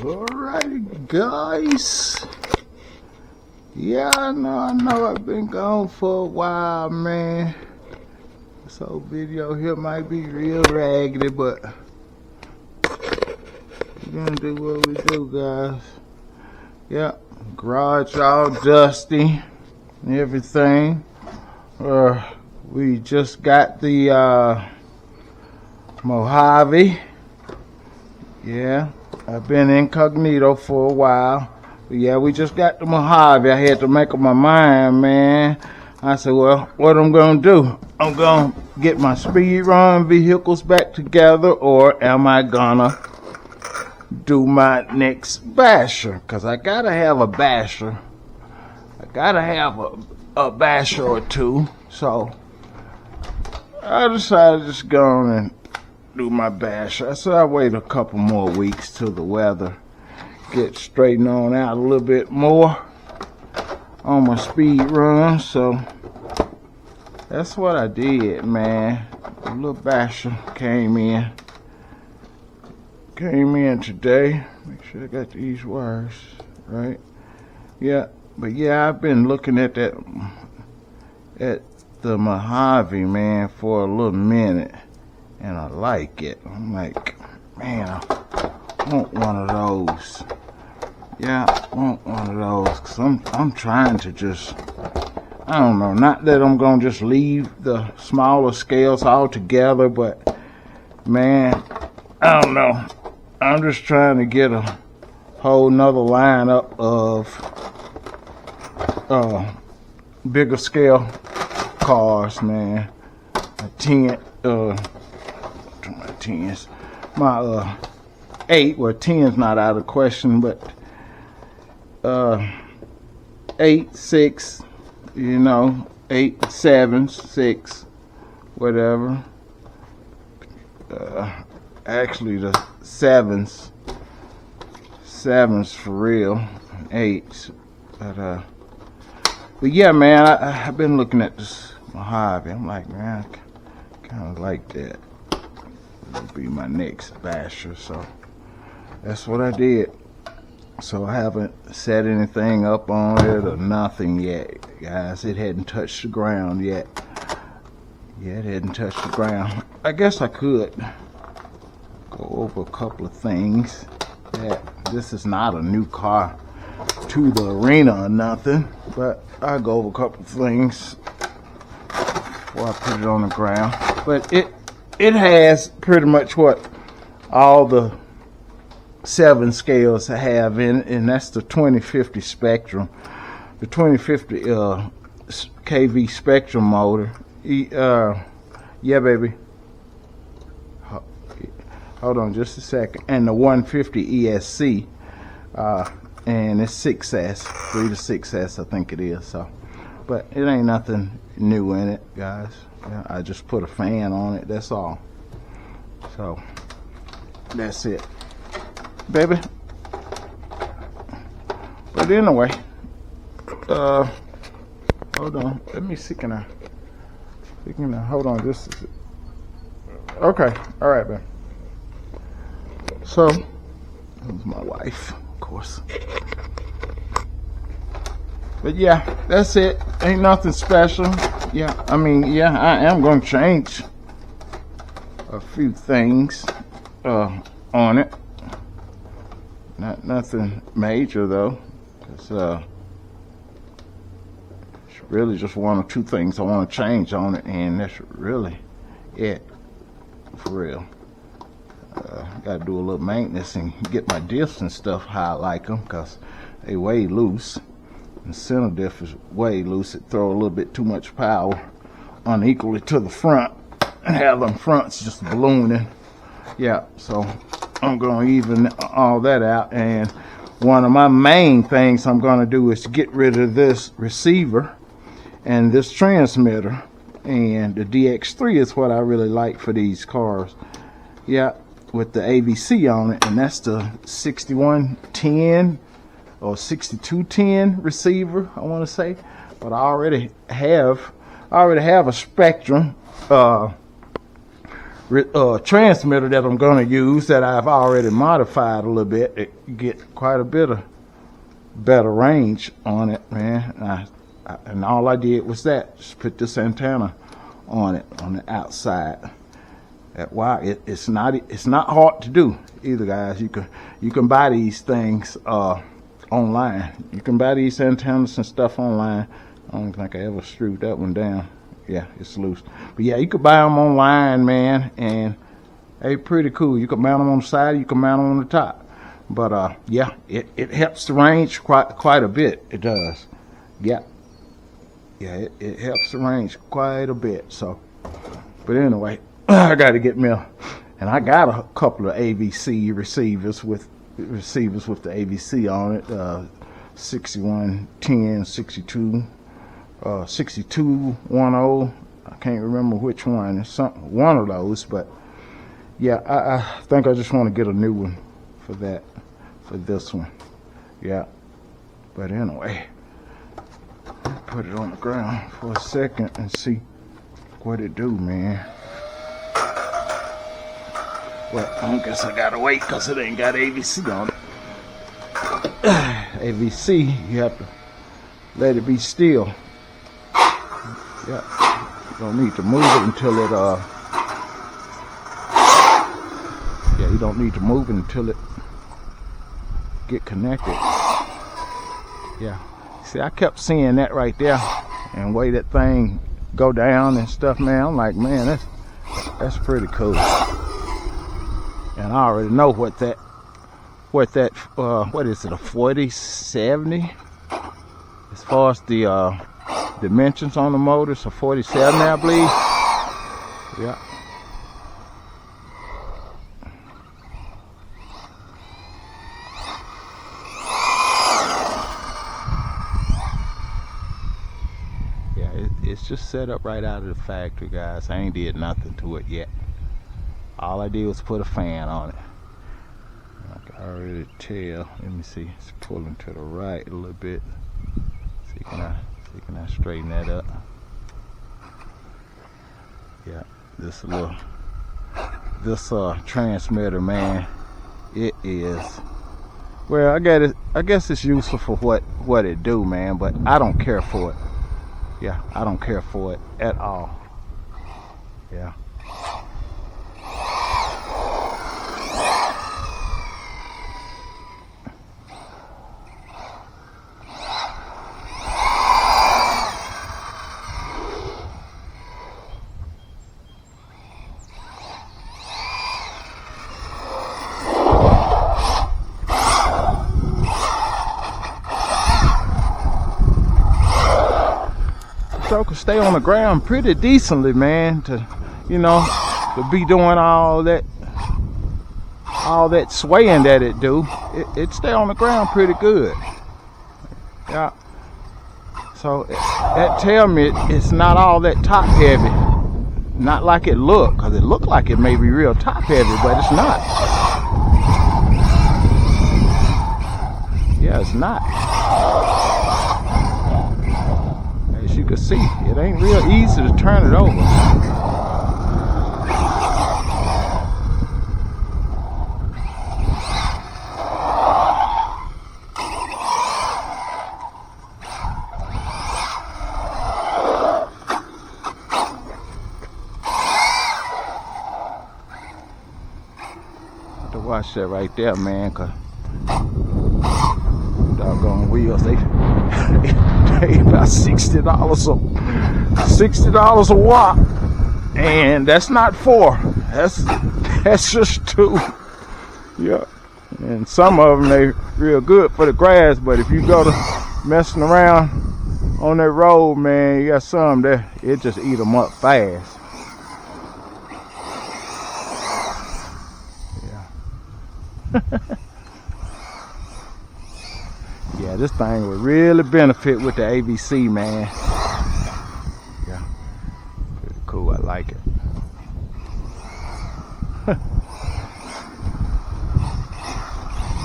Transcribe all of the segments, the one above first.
Alright, guys. Yeah, I know I've been gone for a while, man. This whole video here might be real raggedy, but we're gonna do what we do, guys. Yeah, garage all dusty and everything. We just got the Mojave. Yeah, I've been incognito for a while. But yeah, we just got the Mojave. I had to make up my mind, man. I said, well, what I'm gonna do? I'm gonna get my speed run vehicles back together, or am I gonna do my next basher? Cause I gotta have a basher. I gotta have a basher or two. So I decided to just go on and do my basher. I said I'll wait a couple more weeks till the weather gets straightened on out a little bit more on my speed run. So that's what I did, man. A little basher came in today. Make sure I got these wires right. Yeah, but yeah, I've been looking at the Mojave, man, for a little minute, and I like it. I'm like, man, I want one of those. Yeah, I want one of those, cause I'm trying to just, I don't know, not that I'm gonna just leave the smaller scales altogether, but man, I don't know. I'm just trying to get a whole nother lineup of bigger scale cars, man. My 10, my 10s, my 8, well, 10's not out of question, but 8, 6, you know, 8, 7, 6, whatever. Actually, the 7s for real, 8s, but yeah, man, I've been looking at this Mojave. I'm like, man, I kind of like that. It'll be my next basher, so that's what I did. So I haven't set anything up on it or nothing yet, guys. It hadn't touched the ground yet. Yeah, it hadn't touched the ground. I guess I could go over a couple of things. That this is not a new car to the arena or nothing, but I'll go over a couple of things before I put it on the ground. But it has pretty much what all the 7 scales have in it, and that's the 2050 Spectrum, the 2050 kV Spectrum motor. Yeah, baby. Hold on just a second. And the 150 ESC, and it's 6S, 3 to 6S, I think it is. So, but it ain't nothing new in it, guys. Yeah, I just put a fan on it. That's all. So that's it, baby. But anyway, hold on. Let me see. Can I hold on? This is okay. All right, man. So, that's my wife, of course. But yeah, that's it. Ain't nothing special. Yeah, I mean, yeah, I am going to change a few things on it. Nothing major, though. It's really just 1 or 2 things I want to change on it, and that's really it, for real. Got to do a little maintenance and get my diffs and stuff how I like them, because they way loose. The center diff is way loose. It throw a little bit too much power unequally to the front and have them fronts just ballooning. Yeah, so I'm going to even all that out. And one of my main things I'm going to do is to get rid of this receiver and this transmitter. And the DX3 is what I really like for these cars. Yeah, with the AVC on it, and that's the 6110 or 6210 receiver, I want to say. But I already have a Spectrum transmitter that I'm going to use that I've already modified a little bit. It get quite a bit of better range on it, man. And all I did was that, just put this antenna on it on the outside. It's not hard to do either, guys. You can buy these things online. You can buy these antennas and stuff online. I don't think I ever screwed that one down. Yeah, it's loose. But yeah, you can buy them online, man, and they pretty cool. You can mount them on the side, you can mount them on the top. But yeah, it helps the range quite a bit. It does. Yeah, it helps the range quite a bit. So, but anyway, I got to get me and I got a couple of AVC receivers with the AVC on it. 6110, 6210. I can't remember which one. It's one of those, but yeah, I think I just want to get a new one for this one. Yeah, but anyway, put it on the ground for a second and see what it do, man. Well, I guess I gotta wait because it ain't got AVC on it. AVC, you have to let it be still. Yeah, you don't need to move it until it yeah, you don't need to move it until it get connected. Yeah, see, I kept seeing that right there and way that thing go down and stuff, man. I'm like, man, that's pretty cool. And I already know what is it, a 4070 as far as the dimensions on the motor. It's a 47, I believe. Yeah. Yeah, it's just set up right out of the factory, guys. I ain't did nothing to it yet. All I did was put a fan on it. I can already tell. Let me see. It's pulling to the right a little bit. See, can I straighten that up? Yeah, this transmitter, man, it is. Well, I guess it's useful for what it do, man. But I don't care for it. Yeah, I don't care for it at all. Yeah. Could stay on the ground pretty decently, man, to be doing all that swaying that it do. It stay on the ground pretty good. Yeah, so that tell me it's not all that top heavy, not like it look, because it look like it may be real top heavy, but it's not. Yeah, it's not. You can see it ain't real easy to turn it over. Have to watch that right there, man, cause doggone wheels, they about $60 a watt, and that's not 4. That's just 2. Yeah, and some of them they real good for the grass, but if you go to messing around on that road, man, you got some there, it just eat them up fast. Yeah. Yeah, this thing would really benefit with the AVC, man. Yeah, pretty cool. I like it.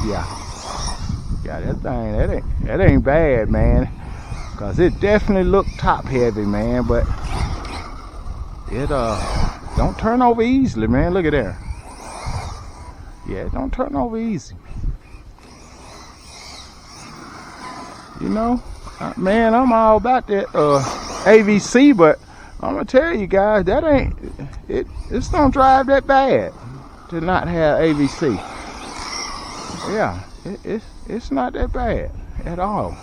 Yeah, that ain't bad, man. Cause it definitely looked top heavy, man. But don't turn over easily, man. Look at that. Yeah, don't turn over easy. You know, man, I'm all about that AVC, but I'm gonna tell you guys, that ain't it. It's don't drive that bad to not have AVC. Yeah, it's not that bad at all.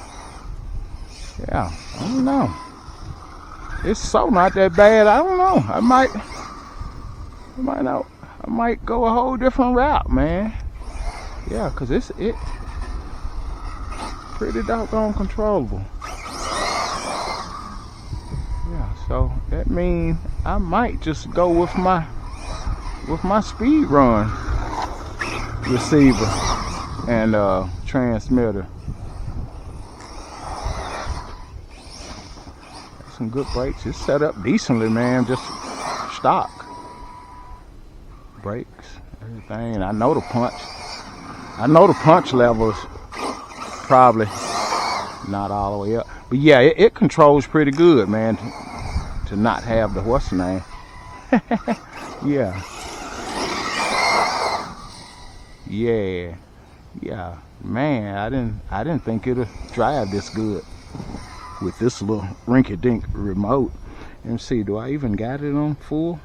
Yeah, I don't know. It's so not that bad. I don't know. I might go a whole different route, man. Yeah, cause it's pretty doggone controllable. Yeah, so that means I might just go with my speed run receiver and transmitter. Some good brakes. It's set up decently, man. Just stock brakes, everything. And I know the punch levels probably not all the way up, but yeah, it controls pretty good, man, to not have the what's the name. Yeah, man, I didn't think it'd drive this good with this little rinky-dink remote. Let me see, do I even got it on full?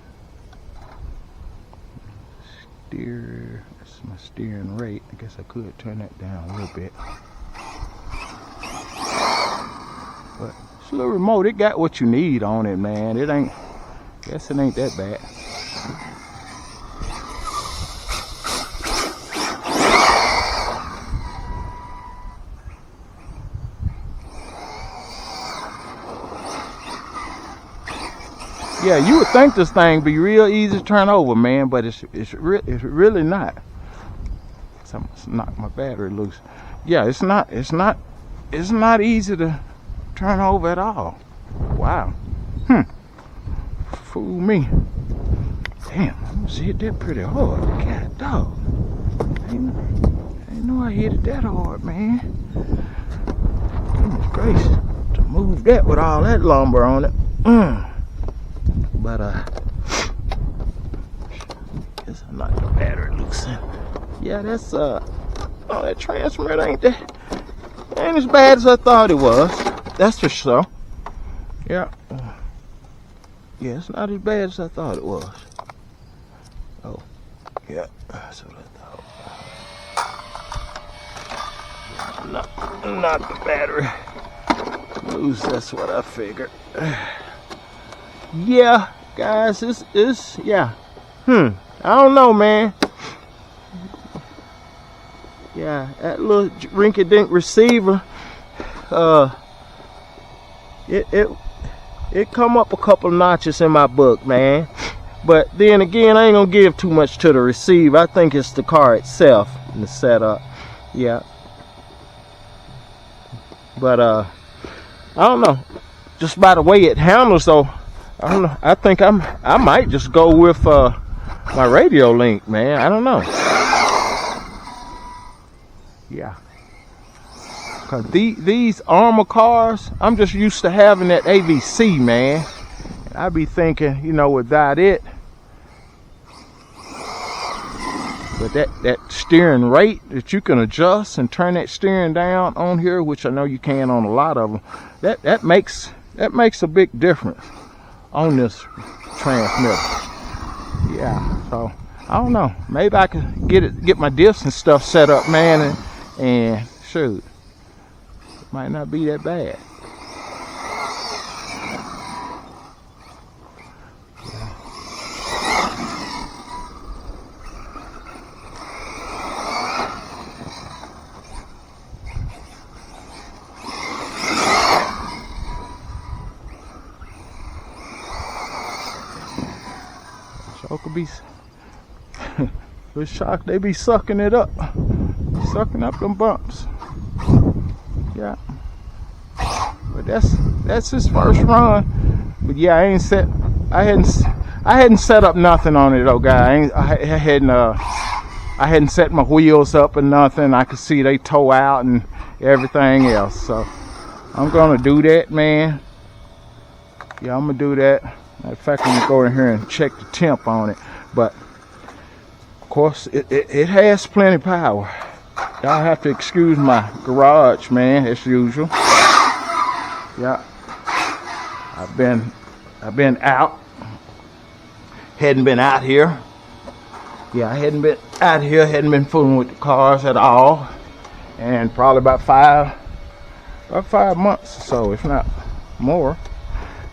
Steer, that's my steering rate. I guess I could turn that down a little bit. But it's a little remote. It got what you need on it, man. It ain't that bad. Yeah, you would think this thing be real easy to turn over, man, but it's really not. Someone's knocked my battery loose. Yeah, it's not easy to turn over at all. Wow. Fool me. Damn, I must hit that pretty hard. God dog. I didn't know I hit it that hard, man. Goodness gracious. To move that with all that lumber on it. But guess I knocked the battery loose. Yeah, that's that transmitter ain't as bad as I thought it was. That's for sure. Yeah. Yeah, it's not as bad as I thought it was. Oh, yeah, that's what I thought. Knock the battery loose. That's what I figured. Yeah, guys, it's yeah. I don't know, man. Yeah, that little rinky-dink receiver, it come up a couple notches in my book, man. But then again, I ain't gonna give too much to the receiver. I think it's the car itself and the setup. Yeah. But I don't know. Just by the way it handles, though. I don't know. I think I might just go with my radio link, man. I don't know. Yeah. Cause these armor cars, I'm just used to having that AVC, man. And I be thinking, you know, without it, but that steering rate that you can adjust and turn that steering down on here, which I know you can on a lot of them, that makes a big difference on this transmitter. Yeah, so I don't know. Maybe I could get my diffs and stuff set up, man, and shoot, it might not be that bad. Could be with shock, they be sucking it up, sucking up them bumps. Yeah, but that's his first run. But yeah, I hadn't set up nothing on it though, guy. I hadn't set my wheels up or nothing. I could see they toe out and everything else. So I'm gonna do that, man. Yeah, I'm gonna do that. Matter of fact, I'm gonna go in here and check the temp on it. But of course, it has plenty of power. Y'all have to excuse my garage, man, as usual. Yeah, I've been out. Hadn't been out here. Yeah, I hadn't been out here. Hadn't been fooling with the cars at all. And probably about five months or so, if not more.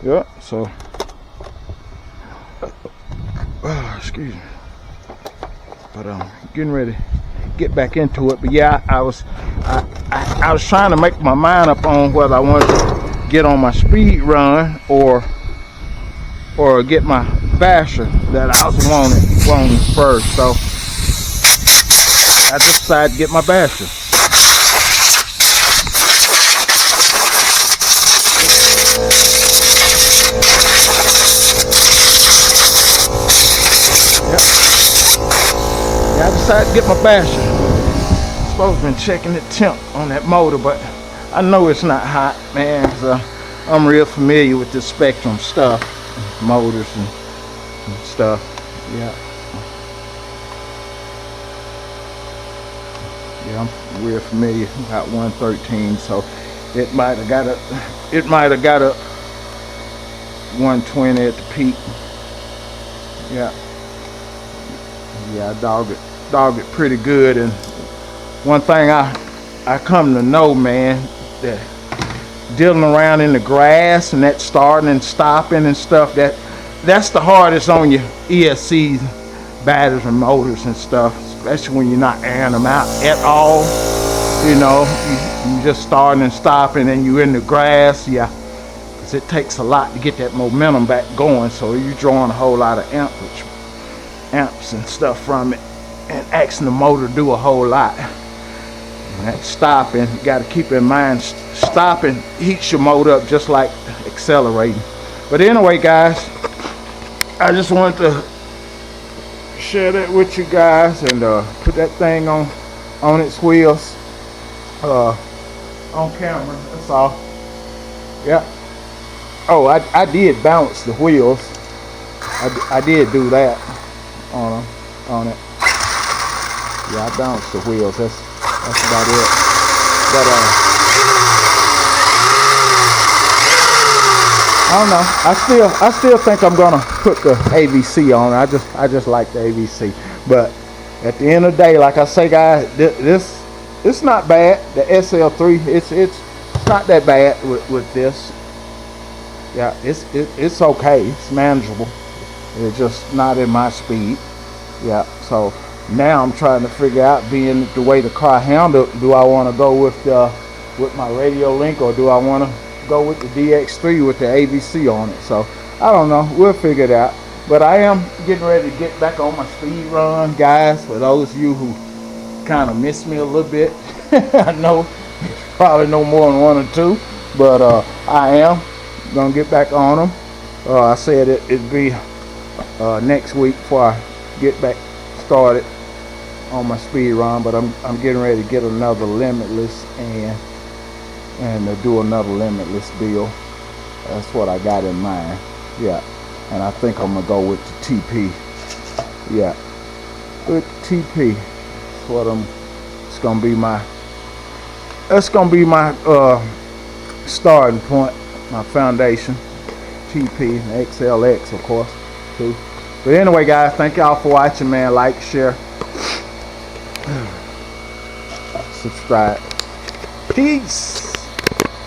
Yeah, so excuse me. But getting ready to get back into it. But yeah, I was trying to make my mind up on whether I wanted to get on my speed run or get my basher that I was wanting first. So I decided to get my basher. Yeah, I decided to get my basher. I'm supposed to been checking the temp on that motor, but I know it's not hot, man. So I'm real familiar with this Spectrum stuff, motors and stuff. Yeah. Yeah, I'm real familiar. About 113, so it might have got a 120 at the peak. Yeah. Yeah, I dogged it pretty good. And one thing I come to know, man, that dealing around in the grass and that starting and stopping and stuff, that's the hardest on your ESCs, batteries and motors and stuff, especially when you're not airing them out at all. You know, you just starting and stopping and you're in the grass. Yeah, because it takes a lot to get that momentum back going, so you're drawing a whole lot of amps and stuff from it, and asking the motor to do a whole lot. And that stopping, you got to keep in mind, stopping heats your motor up just like accelerating. But anyway, guys, I just wanted to share that with you guys and put that thing on its wheels on camera. That's all. Yeah. Oh, I did bounce the wheels. I did do that on it. Yeah, I bounced the wheels. That's about it. But I don't know. I still think I'm gonna put the AVC on. I just like the AVC. But at the end of the day, like I say, guys, this it's not bad. The SL3, it's not that bad with this. Yeah, it's okay. It's manageable. It's just not in my speed. Yeah, so now I'm trying to figure out, being the way the car handled, do I want to go with my radio link, or do I want to go with the DX3 with the AVC on it? So I don't know. We'll figure it out. But I am getting ready to get back on my speed run, guys. For those of you who kind of missed me a little bit, I know probably no more than 1 or 2, but I am gonna get back on them. I said it'd be next week before I get back started on my speed run, but I'm getting ready to get another limitless and do another limitless deal. That's what I got in mind. Yeah, and I think I'm gonna go with the TP. Yeah, with TP. That's what it's gonna be my. That's gonna be my starting point, my foundation. TP and XLX, of course, too. But anyway, guys, thank y'all for watching, man. Like, share, subscribe. Peace.